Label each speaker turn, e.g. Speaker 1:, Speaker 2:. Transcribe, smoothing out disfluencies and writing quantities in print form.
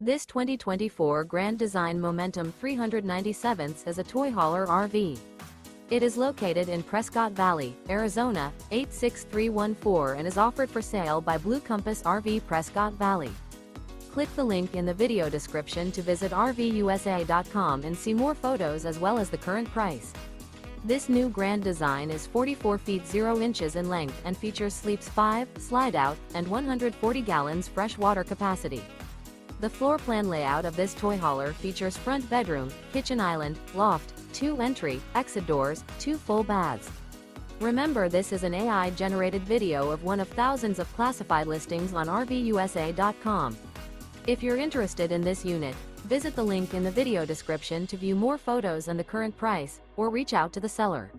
Speaker 1: This 2024 Grand Design Momentum 397 is a toy hauler RV. It is located in Prescott Valley, Arizona, 86314 and is offered for sale by Blue Compass RV Prescott Valley. Click the link in the video description to visit RVUSA.com and see more photos as well as the current price. This new Grand Design is 44 feet 0 inches in length and features sleeps 5, slide-out, and 140 gallons fresh water capacity. The floor plan layout of this toy hauler features front bedroom, kitchen island, loft, 2 entry, exit doors, 2 full baths. Remember, this is an AI-generated video of one of thousands of classified listings on RVUSA.com. If you're interested in this unit, visit the link in the video description to view more photos and the current price, or reach out to the seller.